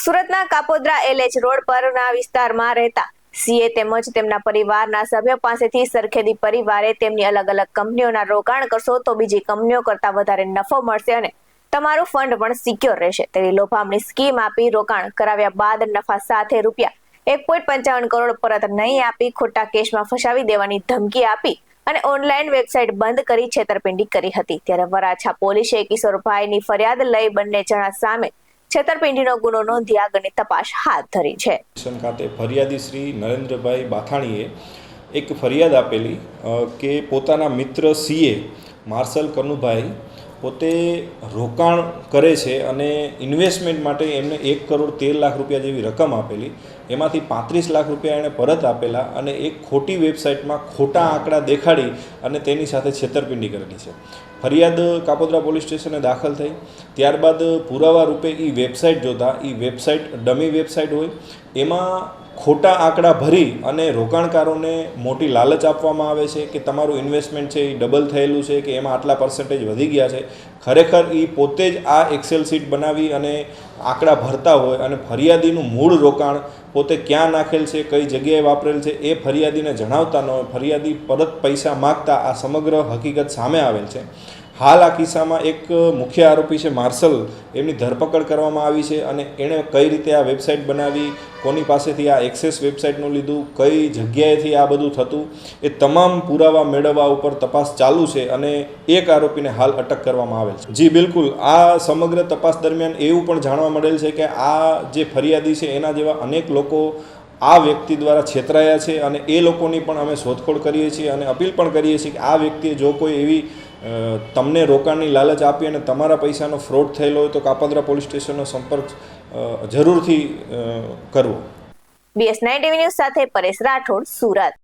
સુરતના Kapodra LH road પરના વિસ્તારમાં રહેતા સીએ તેમજ તેમના પરિવારના સભ્ય પાસેથી સરખેદી પરિવારે તેમની અલગ અલગ કંપનીઓના રોકાણ કરશો તો બીજી કંપનીઓ કરતા વધારે નફો મળશે અને તમારું ફંડ પણ સિક્યોર રહેશે તેવી લોભામણી સ્કીમ આપી રોકાણ કરાવ્યા બાદ નફા સાથે રૂપિયા 1.55 કરોડ પરત નહીં આપી ખોટા કેસમાં ફસાવી દેવાની ધમકી આપી અને ઓનલાઈન વેબસાઇટ બંધ કરી છેતરપિંડી કરી હતી। ત્યારે વરાછા પોલીસે કિશોરભાઈની ફરિયાદ લઈ બંને જણા સામે છેતરપિંડીનો ગુનો નોંધી આગળની તપાસ હાથ ધરી છે। ખાતે ફરિયાદી શ્રી નરેન્દ્રભાઈ બાથાણીએ એક ફરિયાદ આપેલી કે પોતાના મિત્ર સીએ માર્શલ કનુભાઈ પોતે રોકાણ કરે છે અને ઇન્વેસ્ટમેન્ટ માટે એમને 1 કરોડ 13 લાખ રૂપિયા જેવી રકમ આપેલી, એમાંથી 35 લાખ રૂપિયા એણે પરત આપેલા અને એક ખોટી વેબસાઇટમાં ખોટા આંકડા દેખાડી અને તેની સાથે છેતરપિંડી કરેલી છે। ફરિયાદ કાપોદ્રા પોલીસ સ્ટેશને દાખલ થઈ, ત્યારબાદ પુરાવા રૂપે એ વેબસાઇટ જોતા એ વેબસાઇટ ડમી વેબસાઇટ હોય, એમાં ખોટા આંકડા ભરી અને રોકાણકારોને મોટી લાલચ આપવામાં આવે છે કે તમારું ઇન્વેસ્ટમેન્ટ છે એ ડબલ થયેલું છે કે એમાં આટલા પર્સન્ટેજ વધી ગયા છે। ખરેખર એ પોતે જ આ એક્સેલ શીટ બનાવી અને આંકડા ભરતા હોય અને ફરિયાદીનું મૂળ રોકાણ પોતે ક્યાં નાખેલ છે, કઈ જગ્યાએ વાપરેલ છે એ ફરિયાદીને જણાવતા ન હોય, ફરિયાદી પરત પૈસા માગતા આ સમગ્ર હકીકત સામે આવેલ છે। હાલ આ કિસ્સામાં એક મુખ્ય આરોપી છે માર્શલ, એમની ધરપકડ કરવામાં આવી છે અને એણે કઈ રીતે આ વેબસાઇટ બનાવી, કોની પાસેથી આ એક્સેસ વેબસાઇટનું લીધું, કઈ જગ્યાએથી આ બધું થતું, એ તમામ પુરાવા મેળવવા ઉપર તપાસ ચાલુ છે અને એક આરોપીને હાલ અટક કરવામાં આવેલ છે। જી બિલકુલ, આ સમગ્ર તપાસ દરમિયાન એવું પણ જાણવા મળેલ છે કે આ જે ફરિયાદી છે એના જેવા અનેક લોકો આ વ્યક્તિ દ્વારા છેતરાયા છે અને એ લોકોની પણ અમે શોધખોળ કરીએ છીએ અને અપીલ પણ કરીએ છીએ કે આ વ્યક્તિએ જો કોઈ એવી તમને રોકાણની લાલચ આપી અને તમારા પૈસાનો ફ્રોડ થયેલો હોય તો કાપોદ્રા પોલીસ સ્ટેશનનો સંપર્ક જરૂરથી કરવો। BS9 ટીવી ન્યૂઝ સાથે પરેશ રાઠોડ, સુરત।